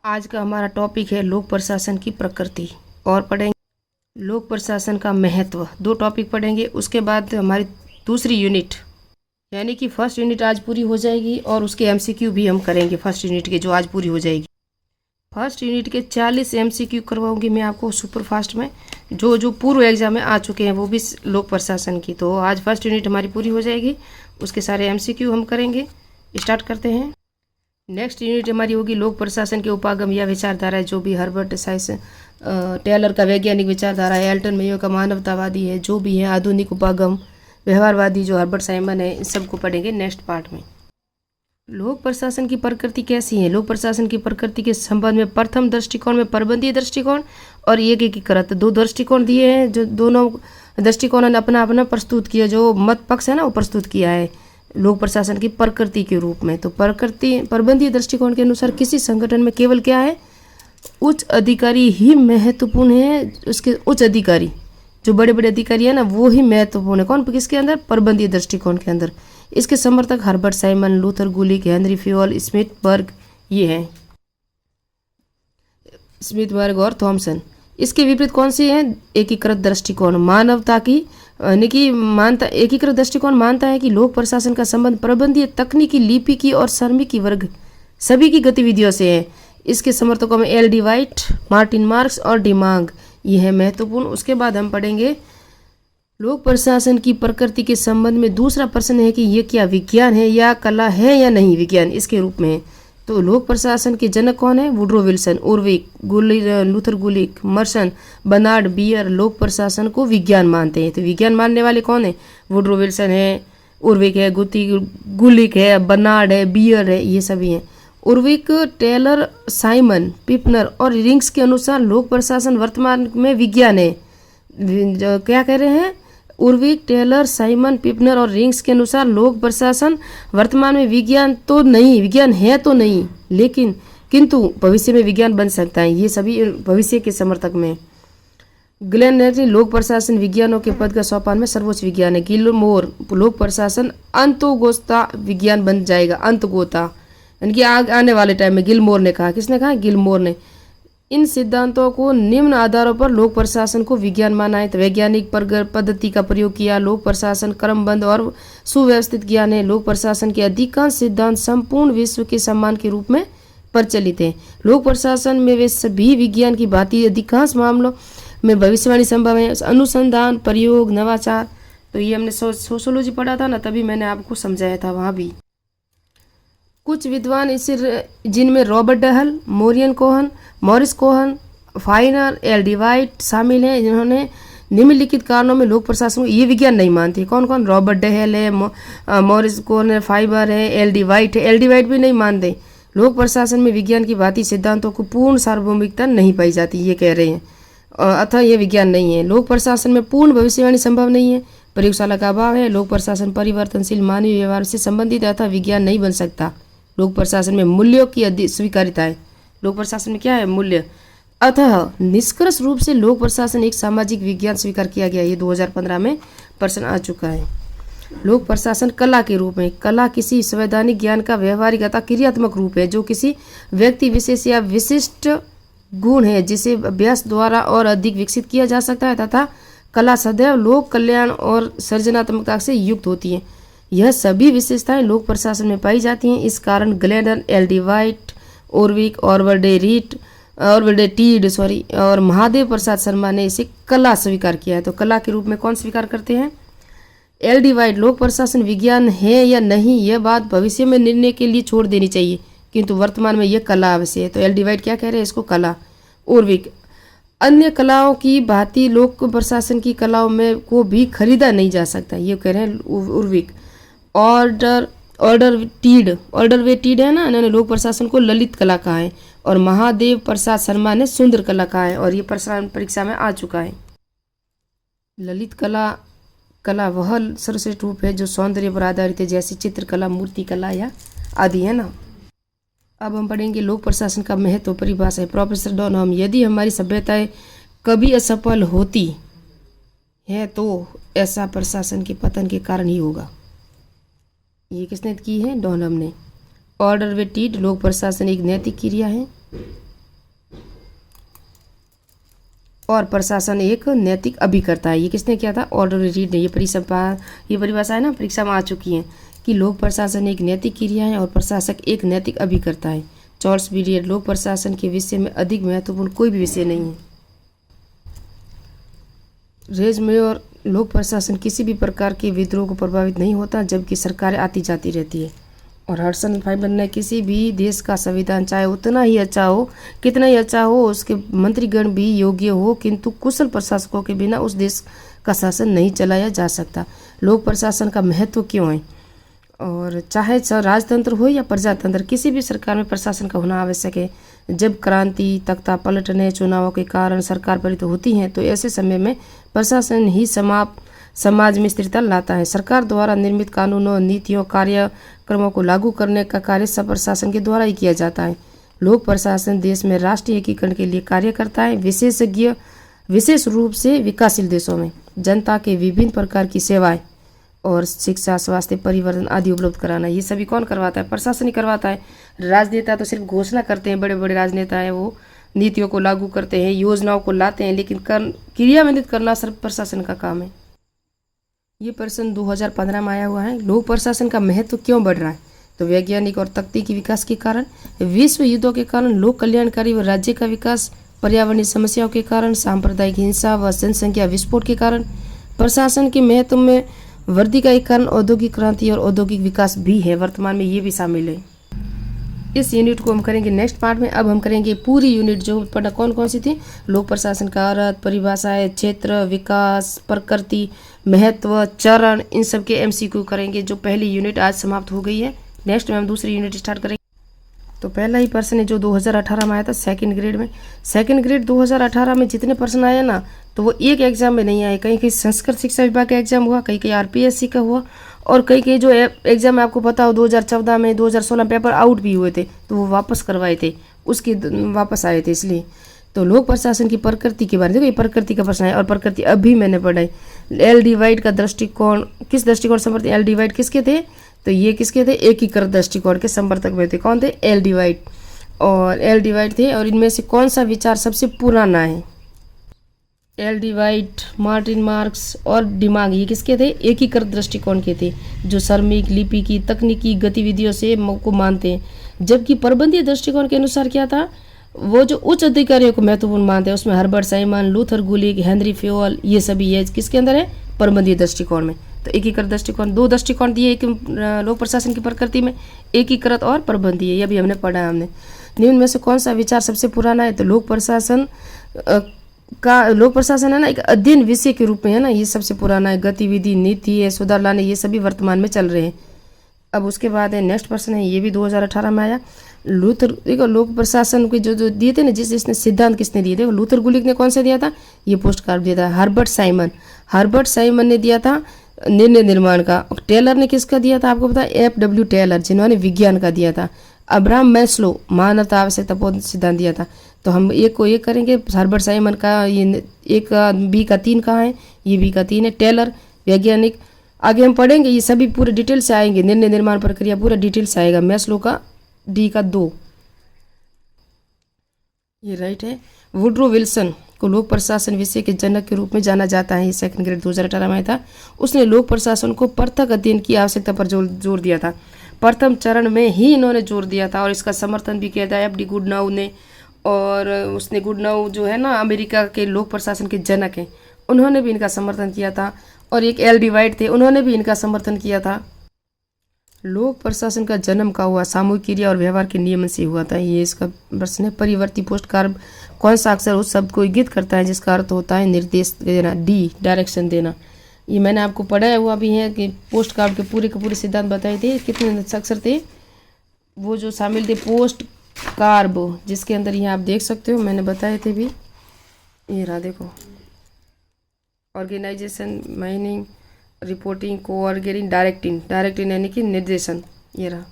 आज का हमारा टॉपिक है लोक प्रशासन की प्रकृति और पढ़ेंगे लोक प्रशासन का महत्व। दो टॉपिक पढ़ेंगे, उसके बाद हमारी दूसरी यूनिट यानी कि फर्स्ट यूनिट आज पूरी हो जाएगी और उसके एमसीक्यू भी हम करेंगे फर्स्ट यूनिट के, जो आज पूरी हो जाएगी। फर्स्ट यूनिट के 40 एमसीक्यू करवाऊंगी मैं आपको सुपर फास्ट में, जो जो पूर्व एग्जाम में आ चुके हैं वो भी लोक प्रशासन की। तो आज फर्स्ट यूनिट हमारी पूरी हो जाएगी, उसके सारे एमसीक्यू हम करेंगे। स्टार्ट करते हैं। नेक्स्ट यूनिट हमारी होगी लोक प्रशासन के उपागम या विचारधारा, जो भी हर्बर्ट साइंस टेलर का वैज्ञानिक विचारधारा है, एल्टन मेयो का मानवतावादी है, जो भी है आधुनिक उपागम व्यवहारवादी जो हर्बर्ट साइमन है, इन सबको पढ़ेंगे नेक्स्ट पार्ट में। लोक प्रशासन की प्रकृति कैसी है? लोक प्रशासन की प्रकृति के संबंध में प्रथम दृष्टिकोण में प्रबंधीय दृष्टिकोण और एकीकृत, दो दृष्टिकोण दिए हैं, जो दोनों दृष्टिकोणों ने अपना अपना प्रस्तुत किया, जो मत पक्ष है ना वो प्रस्तुत किया है लोक प्रशासन की प्रकृति के रूप में। तो प्रकृति प्रबंधीय दृष्टिकोण के अनुसार किसी संगठन में केवल क्या है, उच्च अधिकारी ही महत्वपूर्ण है। उसके उच्च अधिकारी जो बड़े बड़े अधिकारी है ना वो ही महत्वपूर्ण है। कौन? किसके अंदर? प्रबंधीय दृष्टिकोण के अंदर। इसके समर्थक हर्बर्ट साइमन, लूथर गुलिक, हेनरी फ्यूअल, स्मिथबर्ग, ये हैं स्मिथबर्ग और थॉमसन। इसके विपरीत कौन सी है? एकीकृत दृष्टिकोण, मानवता की यानी कि मानता एकीकृत दृष्टिकोण मानता है कि लोक प्रशासन का संबंध प्रबंधीय, तकनीकी, लिपिकी और श्रमिकी वर्ग सभी की गतिविधियों से है। इसके समर्थकों में L D white, Martin marks और डिमांग, ये है महत्वपूर्ण। उसके बाद हम पढ़ेंगे लोक प्रशासन की प्रकृति के संबंध में दूसरा प्रश्न है कि ये क्या विज्ञान है या कला है या नहीं विज्ञान, इसके रूप में है। तो लोक प्रशासन के जनक कौन है? वुड्रो विल्सन, उर्विक, लूथर गुलिक, मर्सन, बर्नार्ड बियर लोक प्रशासन को विज्ञान मानते हैं। तो विज्ञान मानने वाले कौन है? वुड्रो विल्सन है, उर्विक है, गुलिक है, बर्नार्ड है, बियर है, ये सभी हैं। उर्विक, टेलर, साइमन, पिपनर और रिंग्स के अनुसार लोक प्रशासन वर्तमान में विज्ञान है। क्या कह रहे हैं? उर्विक, टेलर, साइमन, पिपनर और रिंग्स के अनुसार लोक प्रशासन वर्तमान में विज्ञान तो नहीं, विज्ञान है तो नहीं, लेकिन किंतु भविष्य में विज्ञान बन सकता है। ये सभी भविष्य के समर्थक में। ग्लेन ने लोक प्रशासन विज्ञानों के पद का सोपान में सर्वोच्च विज्ञान है। गिलमोर, लोक प्रशासन अंतोगोता विज्ञान बन जाएगा, अंतगोता यानी कि आने वाले टाइम में। गिलमोर ने कहा, किसने कहा? गिलमोर ने। इन सिद्धांतों को निम्न आधारों पर लोक प्रशासन को विज्ञान माना है। तो वैज्ञानिक पद्धति का प्रयोग किया। लोक प्रशासन क्रमबद्ध और सुव्यवस्थित ज्ञान है। लोक प्रशासन के अधिकांश सिद्धांत संपूर्ण विश्व के सम्मान के रूप में प्रचलित हैं। लोक प्रशासन में वे सभी विज्ञान की भांति अधिकांश मामलों में भविष्यवाणी संभव है। अनुसंधान, प्रयोग, नवाचार, तो ये हमने सोशियोलॉजी पढ़ा था ना, तभी मैंने आपको समझाया था वहाँ भी। कुछ विद्वान इसे, जिनमें Robert Dahl, Morris Cohen, Finer, L D White शामिल हैं, जिन्होंने निम्नलिखित कारणों में लोक प्रशासन को ये विज्ञान नहीं मानते। कौन कौन? रॉबर्ट डहल है, मॉरिस कोहन है, फाइबर है, एल डी वाइट है। एल डी वाइट भी नहीं मानते। लोक प्रशासन में विज्ञान की भांति सिद्धांतों को पूर्ण सार्वभौमिकता नहीं पाई जाती, ये कह रहे हैं, अतः ये विज्ञान नहीं है। लोक प्रशासन में पूर्ण भविष्यवाणी संभव नहीं है। प्रयोगशाला का अभाव है। लोक प्रशासन परिवर्तनशील मानवीय व्यवहार से संबंधित है, अतः विज्ञान नहीं बन सकता। लोक प्रशासन में मूल्यों की स्वीकार्यता है। लोक प्रशासन में क्या है? मूल्य। अतः निष्कर्ष रूप से लोक प्रशासन एक सामाजिक विज्ञान स्वीकार किया गया। ये 2015 में प्रश्न आ चुका है। लोक प्रशासन कला के रूप में। कला किसी संवैधानिक ज्ञान का व्यवहारिक अथवा क्रियात्मक रूप है, जो किसी व्यक्ति विशेष या विशिष्ट गुण है जिसे अभ्यास द्वारा और अधिक विकसित किया जा सकता है, तथा कला सदैव लोक कल्याण और सृजनात्मकता से युक्त होती है। यह सभी विशेषताएं लोक प्रशासन में पाई जाती हैं। इस कारण ग्लेडन, एल डी वाइट, ओरविक, ऑरवल्डे टीड और महादेव प्रसाद शर्मा ने इसे कला स्वीकार किया है। तो कला के रूप में कौन स्वीकार करते हैं? एल डी वाइट, लोक प्रशासन विज्ञान है या नहीं यह बात भविष्य में निर्णय के लिए छोड़ देनी चाहिए, किंतु वर्तमान में यह कला अवश्य है। तो एल डी वाइट क्या कह रहे हैं? इसको कला। ओरविक, अन्य कलाओं की भांति लोक प्रशासन की कलाओं में को भी खरीदा नहीं जा सकता, ये कह रहे हैं उर्विक। ऑर्डर वे टीड है ना, इन्होंने लोक प्रशासन को ललित कला कहा है, और महादेव प्रसाद शर्मा ने सुंदर कला कहा है, और ये प्रश्न परीक्षा में आ चुका है। ललित कला वह सर्वश्रेष्ठ रूप है जो सौंदर्य पर आधारित है, जैसे चित्रकला, मूर्ति कला या आदि, है ना। अब हम पढ़ेंगे लोक प्रशासन का महत्व, परिभाषा है प्रोफेसर डॉनहम। यदि हमारी सभ्यताएं कभी असफल होती है तो ऐसा प्रशासन के पतन के कारण ही होगा। ये किसने की है? डॉनहम ने। ऑर्डर वे टीड, लोक प्रशासन एक नैतिक क्रिया है। और प्रशासन एक नैतिक अभिकर्ता है। ये किसने किया था? ऑर्डर रीड ने। ये परिभाषा है ना, परीक्षा में आ चुकी है कि लोक प्रशासन एक नैतिक क्रिया है और प्रशासक एक नैतिक अभिकर्ता है। चार्ल्स बिलियर्ड, लोक प्रशासन के विषय में अधिक महत्वपूर्ण कोई भी विषय नहीं है। रेज मेयर, लोक प्रशासन किसी भी प्रकार के विद्रोह को प्रभावित नहीं होता जबकि सरकारें आती जाती रहती है। और हडसन फाइबर ने, किसी भी देश का संविधान चाहे उतना ही अच्छा हो, कितना ही अच्छा हो, उसके मंत्रीगण भी योग्य हो, किंतु कुशल प्रशासकों के बिना उस देश का शासन नहीं चलाया जा सकता। लोक प्रशासन का महत्व क्यों है? और चाहे राजतंत्र हो या प्रजातंत्र, किसी भी सरकार में प्रशासन का होना आवश्यक है। जब क्रांति, तख्ता पलटने, चुनावों के कारण सरकार परिवर्तित होती हैं तो ऐसे समय में प्रशासन ही समाज में स्थिरता लाता है। सरकार द्वारा निर्मित कानूनों, नीतियों, कार्यक्रमों को लागू करने का कार्य सब प्रशासन के द्वारा ही किया जाता है। लोक प्रशासन देश में राष्ट्रीय एकीकरण के लिए कार्य करता है। विशेष रूप से विकासशील देशों में जनता के विभिन्न प्रकार की सेवाएं और शिक्षा, स्वास्थ्य, परिवर्तन आदि उपलब्ध कराना, ये सभी कौन करवाता है? प्रशासन ही करवाता है। राजनेता तो सिर्फ घोषणा करते हैं, बड़े बड़े राजनेता हैं, वो नीतियों को लागू करते हैं, योजनाओं को लाते हैं, लेकिन क्रियान्वित करना सिर्फ प्रशासन का काम है। ये प्रश्न 2015 में आया हुआ है। लोक प्रशासन का महत्व क्यों बढ़ रहा है? तो वैज्ञानिक और तकनीकी विकास के कारण, विश्व युद्धों के कारण, लोक कल्याणकारी व राज्य का विकास, पर्यावरणीय समस्याओं के कारण, सांप्रदायिक हिंसा व जनसंख्या विस्फोट के कारण, प्रशासन के महत्व में वृद्धि का एक कारण औद्योगिक क्रांति और औद्योगिक विकास भी है। वर्तमान में ये भी शामिल है। इस यूनिट को हम करेंगे नेक्स्ट पार्ट में। अब हम करेंगे पूरी यूनिट जो पढ़ना कौन कौन सी थी। लोक प्रशासन का अर्थ, परिभाषाएं, क्षेत्र, विकास, प्रकृति, महत्व, चरण, इन सब के एमसीक्यू करेंगे। जो पहली यूनिट आज समाप्त हो गई है। नेक्स्ट में हम दूसरी यूनिट स्टार्ट करेंगे। तो पहला ही प्रश्न है जो 2018 में आया था सेकंड ग्रेड में। सेकंड ग्रेड 2018 में जितने प्रश्न आए ना, तो वो एक एग्जाम में नहीं आए। कहीं कहीं संस्कृत शिक्षा विभाग का एग्जाम हुआ, कहीं कहीं आरपीएससी का हुआ, और कहीं कहीं जो एग्जाम में आपको पता हो 2014 में, 2016 में पेपर आउट भी हुए थे, तो वो वापस करवाए थे, उसकी वापस आए थे। इसलिए तो लोक प्रशासन की प्रकृति के बारे में देखो, ये प्रकृति का प्रश्न है। और प्रकृति अभी मैंने पढ़ाई। एल डिवाइड का दृष्टिकोण, किस दृष्टिकोण समर्थन? एल डिवाइड किसके थे? तो ये किसके थे? एकीकृत दृष्टिकोण के समर्थक में थे। कौन थे? L divide. और एल डिवाइड थे। और इनमें से कौन सा विचार सबसे पुराना है? एल डिवाइड, मार्टिन मार्क्स और डिमाग, ये किसके थे? एकीकृत दृष्टिकोण के थे, जो श्रमिक, लिपि की तकनीकी गतिविधियों से को मानते हैं। जबकि प्रबंधीय दृष्टिकोण के अनुसार क्या था? वो जो उच्च अधिकारियों को महत्वपूर्ण मानते हैं, उसमें हर्बर्ट साइमन, लूथर गुलिक, हेनरी फ्योल, ये सभी ये किसके अंदर है? प्रबंधीय दृष्टिकोण में। तो एकीकृत दृष्टिकोण, दो दृष्टिकोण दिए एक लोक प्रशासन की प्रकृति में, एकीकृत और प्रबंधीय। ये भी हमने पढ़ा है। हमने निम्न में से कौन सा विचार सबसे पुराना है? तो लोक प्रशासन है ना, एक अध्ययन विषय के रूप में है ना, ये सबसे पुराना है। गतिविधि, नीति है, सुधार लाने, ये सभी वर्तमान में चल रहे हैं। अब उसके बाद है नेक्स्ट प्रश्न है, ये भी 2018 में आया। लूथर, देखो लोक प्रशासन के जो दिए थे ना, जिसने सिद्धांत किसने दिए थे? लूथर गुलिक ने कौन सा दिया था? ये पोस्ट कार्ड दिया था। हर्बर्ट साइमन ने दिया था निर्णय निर्माण का। टेलर ने किसका दिया था? आपको पता है, एफ.डब्ल्यू. टेलर, जिन्होंने विज्ञान का दिया था। अब्राहम मैस्लो, मानवता आवश्यकता सिद्धांत दिया था। तो हम एक को एक करेंगे। हर्बर्ट साइमन का ये एक का, बी का 3 कहाँ है? ये बी का 3 है। टेलर वैज्ञानिक, आगे हम पढ़ेंगे, ये सभी पूरे डिटेल से आएंगे। निर्णय निर्माण प्रक्रिया पूरा डिटेल से आएगा। मैस्लो का डी का 2, ये राइट है। वुड्रो विल्सन को लोक प्रशासन विषय के जनक के रूप में जाना जाता है। ये सेकंड ग्रेड 2018 में आया था। उसने लोक प्रशासन को पृथक अध्ययन की आवश्यकता पर जोर दिया था। प्रथम चरण में ही इन्होंने जोर दिया था और इसका समर्थन भी किया था एफ.डी. गुडनाउ ने। और उसने गुडनाउ जो है ना, अमेरिका के लोक प्रशासन के जनक हैं, उन्होंने भी इनका समर्थन किया था। और एक एल डिवाइड थे, उन्होंने भी इनका समर्थन किया था। लोक प्रशासन का जन्म का हुआ सामूहिक क्रिया और व्यवहार के नियमन से हुआ था। ये इसका प्रश्न है। परिवर्ती पोस्ट कार्ड कौन सा अक्षर उस शब्द को इंगित करता है जिसका अर्थ होता है निर्देश देना? डी, डायरेक्शन देना। ये मैंने आपको पढ़ाया हुआ भी है कि पोस्ट कार्ड के पूरे सिद्धांत बताए थे। कितने अक्षर थे वो जो शामिल थे? पोस्ट कार्ब, जिसके अंदर यहाँ आप देख सकते हो, मैंने बताए थे भी। ये रहा देखो, organization, mining, reporting, coordinating, directing यानी कि निर्देशन। ये रहा।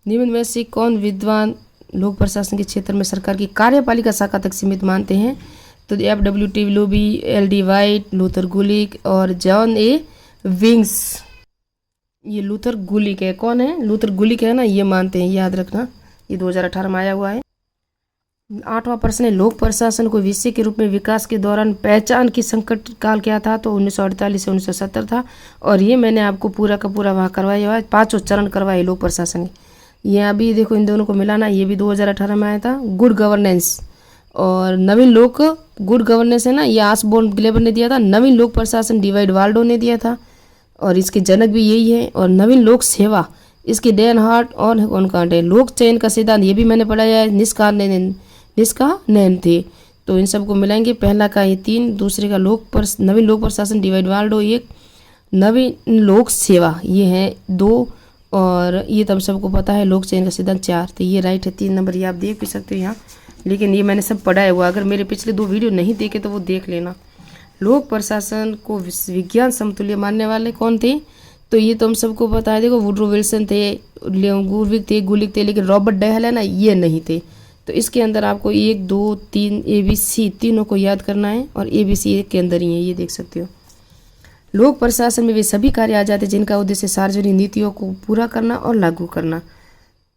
निम्न में से कौन विद्वान लोक प्रशासन के क्षेत्र में सरकार की कार्यपालिका शाखा तक सीमित मानते हैं? तो F W. Willoughby, L D White, Luther Gulick और जॉन ए विंग्स। ये लूथर गुलिक है। कौन है? लूथर गुलिक है ना, ये मानते हैं, याद रखना। ये 2018 में आया हुआ है। 8वां प्रश्न है, लोक प्रशासन को विषय के रूप में विकास के दौरान पहचान की संकट काल क्या था? तो 1948 से 1970 था। और ये मैंने आपको पूरा का पूरा वहाँ करवाया हुआ है, 5 चरण करवाए लोक प्रशासन के। ये अभी देखो इन दोनों को मिलाना, ये भी 2018 में आया था। गुड गवर्नेंस और नवीन लोक गुड गवर्नेंस है ना, ये आसबोर्न ग्लेबर ने दिया था। नवीन लोक प्रशासन डिवाइड वाल्डो ने दिया था और इसके जनक भी यही है। और नवीन लोक सेवा इसकी डैन हार्ट और कौन कांट है। लोक चयन का सिद्धांत ये भी मैंने पढ़ाया है, निष्कानयन थे। तो इन सबको मिलाएंगे, पहला का ये 3, दूसरे का नवीन लोक प्रशासन डिवाइड वाल्डो 1, नवीन लोक सेवा ये है 2, और ये तब सबको पता है लोक चयन का सिद्धांत 4। तो ये राइट है, 3 नंबर ये आप देख भी सकते हो यहाँ, लेकिन ये मैंने सब पढ़ा हुआ। अगर मेरे पिछले 2 वीडियो नहीं देखे तो वो देख लेना। लोक प्रशासन को विज्ञान समतुल्य मानने वाले कौन थे? तो ये तो हम सबको पता है, देखो वुड्रो विल्सन थे, गुरविक थे, गुलिक थे, लेकिन रॉबर्ट डहल है ना, ये नहीं थे। तो इसके अंदर आपको 1, 2, 3 ABC तीनों को याद करना है, और ABC एक के अंदर ही है, ये देख सकते हो। लोक प्रशासन में वे सभी कार्य आ जाते हैं जिनका उद्देश्य सार्वजनिक नीतियों को पूरा करना और लागू करना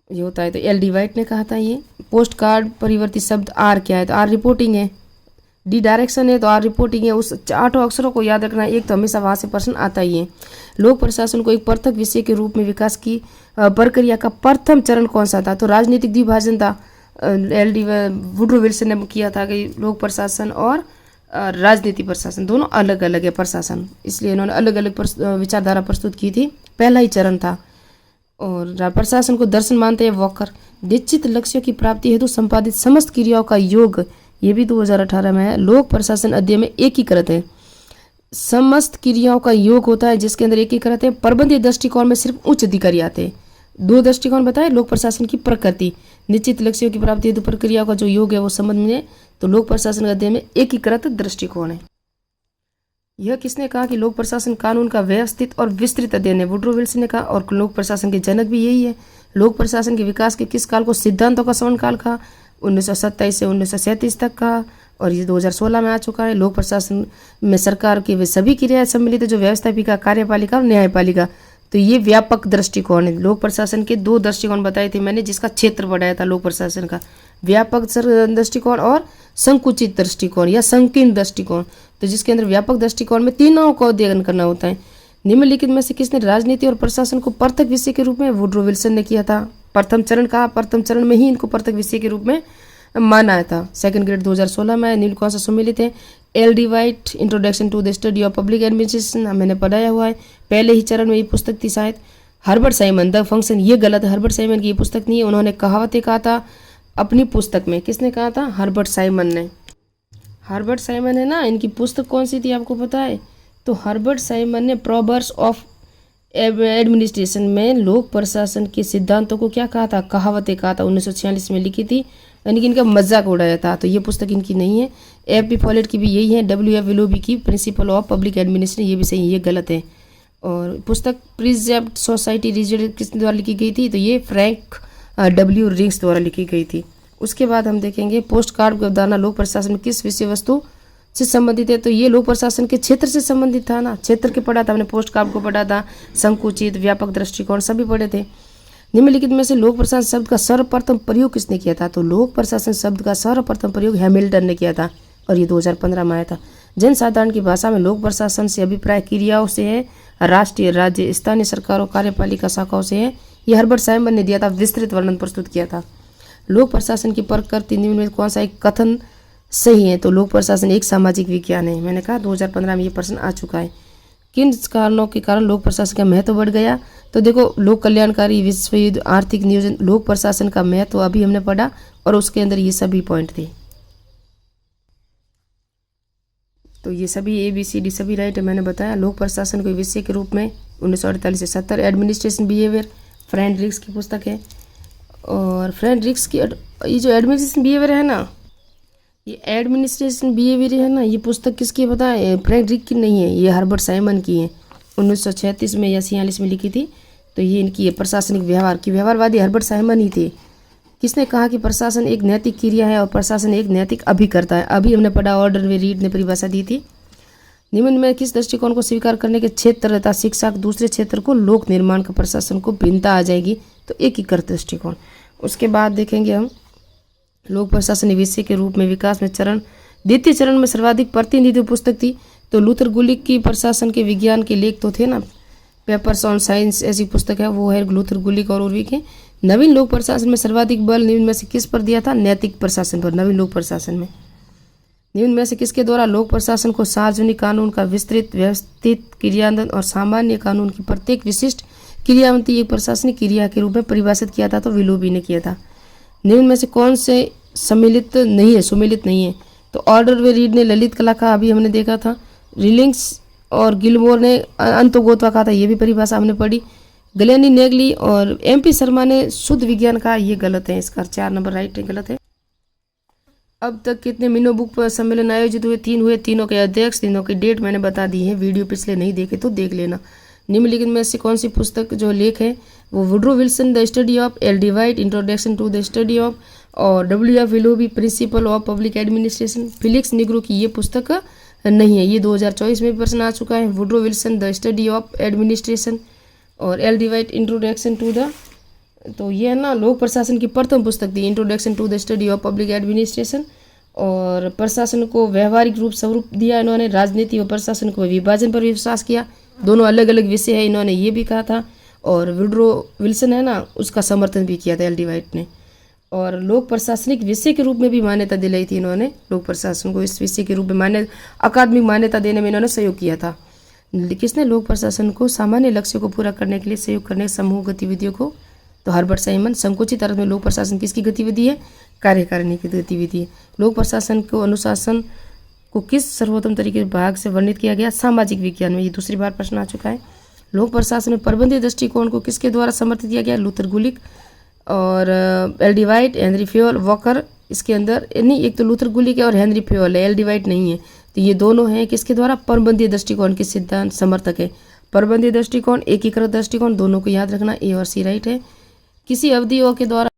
ये होता है। तो LD वाइट ने कहा था ये। पोस्ट कार्ड परिवर्तित शब्द R क्या है? तो R रिपोर्टिंग है। D डायरेक्शन है तो R रिपोर्टिंग है। उस 8 अक्षरों को याद रखना है, एक तो हमेशा वहाँ से प्रश्न आता ही है। लोक प्रशासन को एक पृथक विषय के रूप में विकास की प्रक्रिया का प्रथम चरण कौन सा था? तो राजनीतिक द्विभाजन था। वुड्रो विल्सन ने किया था कि लोक प्रशासन और राजनीति प्रशासन दोनों अलग अलग है प्रशासन, इसलिए इन्होंने अलग अलग विचारधारा प्रस्तुत की थी। पहला ही चरण था। और प्रशासन को दर्शन मानते हैं वॉकर। निश्चित लक्ष्यों की प्राप्ति हेतु संपादित समस्त क्रियाओं का योग, ये भी 2018 में है। लोक प्रशासन अध्ययन में एकीकृत है। समस्त क्रियाओं का योग होता है जिसके अंदर एकीकृत है। प्रबंधीय दृष्टिकोण में सिर्फ उच्च अधिकारी आते हैं। 2 दृष्टिकोण बताए लोक प्रशासन की प्रकृति, निश्चित लक्ष्यों की प्राप्ति हेतु प्रक्रियाओं का जो योग है वो संबंध में। तो लोक प्रशासन अध्ययन में एकीकृत दृष्टिकोण है। यह किसने कहा कि लोक प्रशासन कानून का व्यवस्थित और विस्तृत अध्ययन है? वुड्रो विल्सन ने कहा, और लोक प्रशासन के जनक भी यही है। लोक प्रशासन के विकास के किस काल को सिद्धांतों का सवन काल कहा? 1927 से 1937 तक का, और ये 2016 में आ चुका है। लोक प्रशासन में सरकार की वे सभी क्रियाएं सम्मिलित है जो व्यवस्थापिका, कार्यपालिका और न्यायपालिका। तो ये व्यापक दृष्टिकोण है। लोक प्रशासन के 2 दृष्टिकोण बताए थे मैंने, जिसका क्षेत्र बढ़ाया था लोक प्रशासन का, व्यापक दृष्टिकोण और संकुचित दृष्टिकोण या संकीर्ण दृष्टिकोण। तो जिसके अंदर व्यापक दृष्टिकोण में तीनों का अध्ययन करना होता है। निम्नलिखित में से किसने राजनीति और प्रशासन को पृथक विषय के रूप में? वुड्रो विल्सन ने किया था। प्रथम चरण कहा, प्रथम चरण में ही इनको पृथक विषय के रूप में माना था। सेकंड ग्रेड 2016 में। निम्न कौन सा सम्मिलित है? LD White, introduction to the study of public administration, मैंने पढ़ाया हुआ है। पहले ही चरण में ये पुस्तक थी शायद। हर्बर्ट साइमन द फंक्शन, ये गलत है, हर्बर्ट साइमन की ये पुस्तक नहीं है। उन्होंने कहावतें कहा था अपनी पुस्तक में। किसने कहा था? हर्बर्ट साइमन ने। हर्बर्ट साइमन है ना, इनकी पुस्तक कौन सी थी आपको पता है? तो हर्बर्ट साइमन ने प्रोवर्ब्स ऑफ एडमिनिस्ट्रेशन में लोक प्रशासन के सिद्धांतों को क्या कहा था? कहावतें कहा था। 1946 में लिखी थी, यानी कि इनका मजाक उड़ाया था। तो ये पुस्तक इनकी नहीं है। FB फॉलेट की भी यही है। WF विलोबी की प्रिंसिपल ऑफ पब्लिक एडमिनिस्ट्रेशन, ये भी सही है, ये गलत है। और पुस्तक प्रिजर्व्ड सोसाइटी रिजल्ट किसके द्वारा लिखी गई थी? तो ये फ्रैंक W रिंग्स द्वारा लिखी गई थी। उसके बाद हम देखेंगे पोस्ट कार्ड अवधारणा लोक प्रशासन में किस विषय वस्तु से संबंधित है? तो ये लोक प्रशासन के क्षेत्र से संबंधित था ना, क्षेत्र के पढ़ा था हमने, पोस्ट कार्ड को पढ़ा था, संकुचित, व्यापक दृष्टिकोण सभी पढ़े थे। निम्नलिखित में से लोक प्रशासन शब्द का सर्वप्रथम प्रयोग किसने किया था? तो लोक प्रशासन शब्द का सर्वप्रथम प्रयोग हैमिल्टन ने किया था, और ये 2015 में आया था। जनसाधारण की भाषा में लोक प्रशासन से अभिप्राय क्रियाओं से है, राष्ट्रीय, राज्य, स्थानीय सरकारों, कार्यपालिका शाखाओं से है। यह हर्बर्ट साइमन ने दिया था, विस्तृत वर्णन प्रस्तुत किया था। लोक प्रशासन की प्रकृति निम्न में कौन सा एक कथन सही है? तो लोक प्रशासन एक सामाजिक विज्ञान है। मैंने कहा 2015 में ये प्रश्न आ चुका है। किन कारणों के कारण लोक प्रशासन का महत्व बढ़ गया? तो देखो, लोक कल्याणकारी, विश्व युद्ध, आर्थिक नियोजन, लोक प्रशासन का महत्व अभी हमने पढ़ा, और उसके अंदर ये सभी पॉइंट थे। तो ये सभी ABCD सभी राइट है, मैंने बताया। लोक प्रशासन को विषय के रूप में 1948 से 70। एडमिनिस्ट्रेशन बिहेवियर फ्रेडरिक्स की पुस्तक है। और फ्रेडरिक्स की ये जो एडमिनिस्ट्रेशन बिहेवियर है ना, ये एडमिनिस्ट्रेशन बिहेवियर है ना, ये पुस्तक किसकी है पता है? फ्रेडरिक की नहीं है, ये हर्बर्ट साइमन की है। 1936 में या 46 में लिखी थी। तो ये इनकी है। प्रशासनिक व्यवहार की व्यवहारवादी हर्बर्ट साइमन ही थे। किसने कहा कि प्रशासन एक नैतिक क्रिया है और प्रशासन एक नैतिक अभिकर्ता है? अभी हमने पढ़ा, ऑर्डर वे रीड ने परिभाषा दी थी। निम्न में किस दृष्टिकोण को स्वीकार करने के क्षेत्र तथा शिक्षा के दूसरे क्षेत्र को लोक निर्माण का प्रशासन को भिन्नता आ जाएगी? तो एकीकृत दृष्टिकोण। उसके बाद देखेंगे हम लोक प्रशासन विषय के रूप में विकास में द्वितीय चरण में सर्वाधिक प्रतिनिधित्व पुस्तक थी। तो लूथर गुलिक की प्रशासन के विज्ञान के लेख तो थे ना, पेपर्स ऑन साइंस ऐसी पुस्तक है, वो है लूथर गुलिक और उर्वी के। नवीन लोक प्रशासन में सर्वाधिक बल निम्न में से किस पर दिया था? नैतिक प्रशासन पर। नवीन लोक प्रशासन में निम्न में से किसके द्वारा लोक प्रशासन को सार्वजनिक कानून का विस्तृत व्यवस्थित क्रियान्वयन और सामान्य कानून की प्रत्येक विशिष्ट क्रियावंती एक प्रशासनिक क्रिया के रूप में परिभाषित किया था? तो विलोबी ने किया था। निम्न में से कौन से सुमेलित नहीं है? तो ऑर्डर वे रीड ने ललित कला का, अभी हमने देखा था। रिलिंग्स और गिलमोर ने अंतोगोत्वा कहा था, ये भी परिभाषा हमने पढ़ी। गलेनी नेगली और MP शर्मा ने शुद्ध विज्ञान कहा, ये गलत है, इसका 4 नंबर राइट है, गलत है। अब तक कितने मिनो बुक सम्मेलन आयोजित हुए? 3 हुए। तीनों के अध्यक्ष, तीनों की डेट मैंने बता दी है, वीडियो पिछले नहीं देखे तो देख लेना। निम्नलिखित में से कौन सी पुस्तक जो लेख है वो Woodrow Wilson the study of, L.D. White introduction to the study of, और W.F. Willoughby principle of public administration. Felix Nigro की ये पुस्तक नहीं है, ये 2024 में प्रश्न आ चुका है। Woodrow Wilson the study of administration और L.D. White introduction to the, तो ये है ना लोक प्रशासन की प्रथम पुस्तक थी, introduction to the study of public administration. और प्रशासन को व्यवहारिक रूप स्वरूप दिया इन्होंने, राजनीति और प्रशासन को विभाजन पर विश्वास किया, दोनों अलग अलग विषय है, इन्होंने ये भी कहा था। और वुड्रो विल्सन है ना, उसका समर्थन भी किया था L.D. वाइट ने। और लोक प्रशासनिक विषय के रूप में भी मान्यता दिलाई थी इन्होंने, लोक प्रशासन को इस विषय के रूप में अकादमिक मान्यता देने में इन्होंने सहयोग किया था। किसने? लोक प्रशासन को सामान्य लक्ष्यों को पूरा करने के लिए सहयोग करने समूह गतिविधियों को, तो हर्बर्ट साइमन। संकुचित अर्थ में लोक प्रशासन किसकी गतिविधि है? कार्यकारिणी की गतिविधि है। लोक प्रशासन को अनुशासन को किस सर्वोत्तम तरीके से भाग से वर्णित किया गया? सामाजिक विज्ञान में, ये दूसरी बार प्रश्न आ चुका है। लोक प्रशासन में प्रबंधीय दृष्टिकोण को किसके द्वारा समर्थित किया गया? लूथर गुलिक और L.D. White, Henry Fayol, walker. इसके अंदर नहीं, एक तो लूथर गुलिक है और हेनरी फ्योल है, L.D. वाइट नहीं है। तो ये दोनों हैं किसके द्वारा? प्रबंधीय दृष्टिकोण के सिद्धांत समर्थक है। प्रबंधीय दृष्टिकोण, एकीकृत दृष्टिकोण, दोनों को याद रखना, A और C राइट है। किसी अवधि के द्वारा